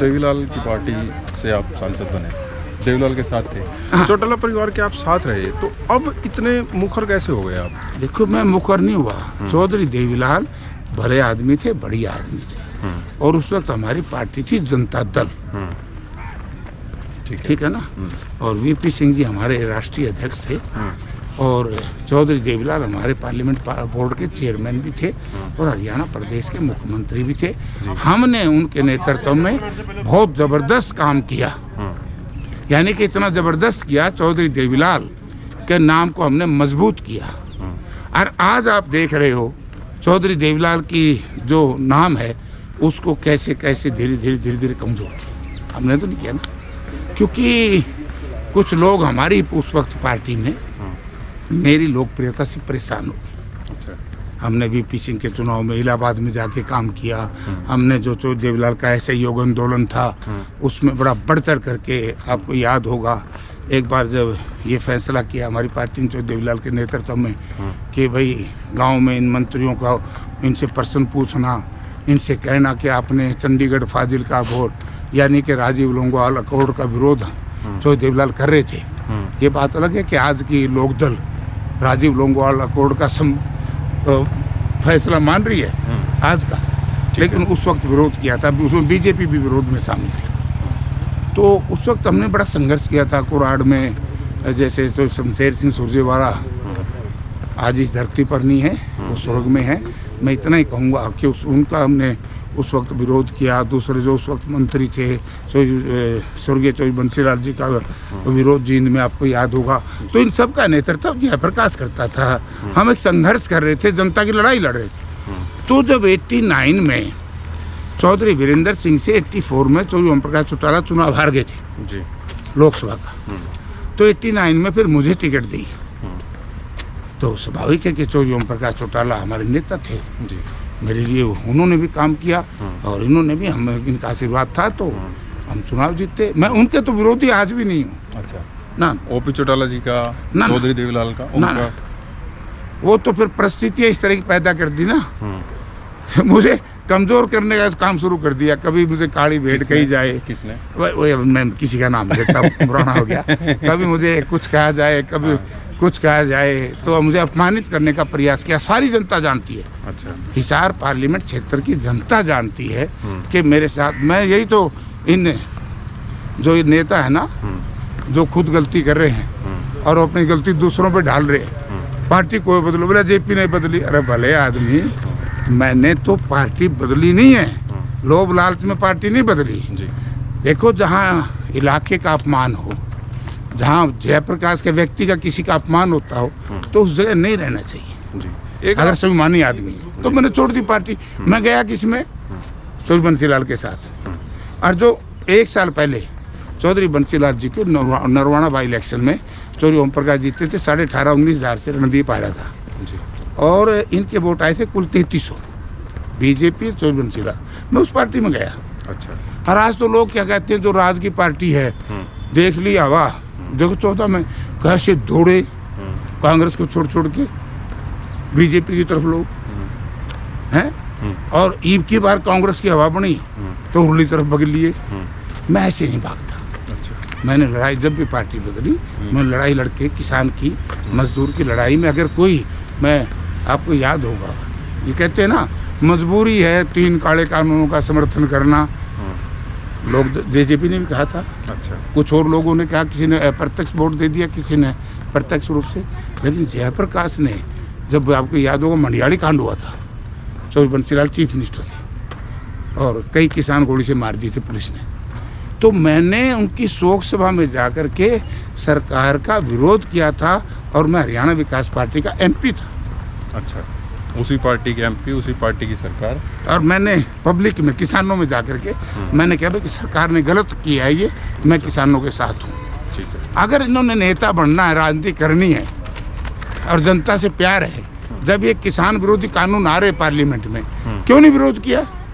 देवीलाल की पार्टी से आप सांसद बने, देवीलाल के साथ थे, चौटाला परिवार के आप साथ रहे, तो अब इतने मुखर कैसे हो गए आप? देखो, मैं मुखर नहीं हुआ। चौधरी देवीलाल भले आदमी थे, बढ़िया आदमी थे, और उस वक्त हमारी पार्टी थी जनता दल, ठीक है ना। और वीपी सिंह जी हमारे राष्ट्रीय अध्यक्ष थे, और चौधरी देवीलाल हमारे पार्लियामेंट बोर्ड के चेयरमैन भी थे, और हरियाणा प्रदेश के मुख्यमंत्री भी थे। हमने उनके नेतृत्व में बहुत जबरदस्त काम किया, यानी कि इतना जबरदस्त किया, चौधरी देवीलाल के नाम को हमने मजबूत किया। और आज आप देख रहे हो चौधरी देवीलाल की जो नाम है उसको कैसे कैसे धीरे धीरे कमजोर किया। हमने तो नहीं किया ना, क्योंकि कुछ लोग हमारी उस वक्त पार्टी में मेरी लोकप्रियता से परेशान हो गए। अच्छा। हमने वीपी सिंह के चुनाव में इलाहाबाद में जाके काम किया। हमने जो देवीलाल का ऐसे योग आंदोलन था उसमें बड़ा बढ़ चढ़ करके, आपको याद होगा एक बार जब ये फैसला किया हमारी पार्टी ने देवीलाल के नेतृत्व में कि भाई गांव में इन मंत्रियों का, इनसे प्रश्न पूछना, इनसे कहना कि आपने चंडीगढ़ फाजिलका बोर्ड यानी कि राजीव लोंगोवाल अकॉर्ड का विरोध जो देवीलाल कर रहे थे। ये बात अलग है कि आज की लोकदल राजीव लोंगोवाल अकॉर्ड का फैसला मान रही है आज का, लेकिन उस वक्त विरोध किया था, उसमें बीजेपी भी विरोध में शामिल थी। तो उस वक्त हमने बड़ा संघर्ष किया था कुराड़ में। जैसे तो शमशेर सिंह सुरजेवाला आज इस धरती पर नहीं है, वो स्वर्ग में है। मैं इतना ही कहूँगा कि उनका हमने उस वक्त विरोध किया। दूसरे जो उस वक्त मंत्री थे स्वर्गीय चौधरी बंसीलाल जी का विरोध जींद में आपको याद होगा। तो इन सब का नेतृत्व जयप्रकाश करता था। हम एक संघर्ष कर रहे थे, जनता की लड़ाई लड़ रहे थे। तो जब 89 में चौधरी वीरेंद्र सिंह से 84 में चौधरी ओम प्रकाश चौटाला चुनाव हार गए थे जी, लोकसभा का, तो 89 में फिर मुझे टिकट दी। तो स्वाभाविक है कि चौधरी ओम प्रकाश चौटाला हमारे नेता थे जी, मेरे लिए उन्होंने भी काम किया और इन्होंने भी, हम इनका आशीर्वाद था तो हम चुनाव जीते। मैं उनके तो विरोधी आज भी नहीं हूँ। अच्छा ना, ओपी चौटाला जी का, चौधरी देवीलाल का, ना, वो तो फिर परिस्थितियाँ इस तरह की पैदा कर दी ना, मुझे कमजोर करने का काम शुरू कर दिया। कभी मुझे काली भेंट कही जाए, किसने? वो मैं किसी का नाम लेता, पुराना हो गया। कभी मुझे कुछ कहा जाए, कभी कुछ कहा जाए, तो मुझे अपमानित करने का प्रयास किया। सारी जनता जानती है। अच्छा। हिसार पार्लियामेंट क्षेत्र की जनता जानती है कि मेरे साथ, मैं यही तो इन जो ये नेता है ना, जो खुद गलती कर रहे हैं और अपनी गलती दूसरों पे ढाल रहे हैं, पार्टी कोई बदलो, बोला जेपी नहीं बदली। अरे भले आदमी, मैंने तो पार्टी बदली नहीं है, लोभ लालच में पार्टी नहीं बदली जी। देखो, जहाँ इलाके का अपमान हो, जहाँ जयप्रकाश के व्यक्ति का किसी का अपमान होता हो, तो उस जगह नहीं रहना चाहिए जी। अगर स्वाभिमानी आदमी तो मैंने छोड़ दी पार्टी। मैं गया किसमें, चौधरी बंसीलाल के साथ। और जो 1 साल पहले चौधरी बंसीलाल जी के नरवाना बाई इलेक्शन में चौधरी ओम प्रकाश जीते थे, 18,500-19 हज़ार से रणदीप आया था जी। और इनके वोट आए थे कुल 3300, बीजेपी चौधरी बंसीलाल। मैं उस पार्टी में गया। अच्छा। और आज तो लोग क्या कहते हैं, जो राज की पार्टी है, देख लिया वाह, देखो 14 में कैसे दौड़े कांग्रेस को छोड़ के बीजेपी की तरफ लोग हैं, और ईब की बार कांग्रेस की हवा बनी तो उर्ली तरफ बगल लिए। मैं ऐसे नहीं भागता। अच्छा। मैंने लड़ाई, जब भी पार्टी बदली, मैं लड़ाई लड़के, किसान की, मजदूर की लड़ाई में अगर कोई, मैं, आपको याद होगा, ये कहते हैं ना, मजबूरी है 3 काले कानूनों का समर्थन करना, लोग जेजेपी ने भी कहा था। अच्छा। कुछ और लोगों ने कहा, किसी ने अप्रत्यक्ष वोट दे दिया, किसी ने प्रत्यक्ष रूप से। लेकिन जयप्रकाश ने, जब आपको याद होगा मंडियाड़ी कांड हुआ था, चौधरी बंसीलाल चीफ मिनिस्टर थे और कई किसान गोली से मार दिए थे पुलिस ने। तो मैंने उनकी शोक सभा में जाकर के सरकार का विरोध किया था, और मैं हरियाणा विकास पार्टी का MP था। अच्छा। उसी पार्टी के MP, उसी पार्टी की सरकार। और मैंने पब्लिक में, किसानों में जाकर के मैंने कहा भाई कि सरकार ने गलत किया है, ये मैं किसानों के साथ हूँ। ठीक है। अगर इन्होंने नेता बनना है, राजनीति करनी है और जनता से प्यार है, जब ये किसान विरोधी कानून आ रहे पार्लियामेंट में, क्यों नहीं विरोध किया?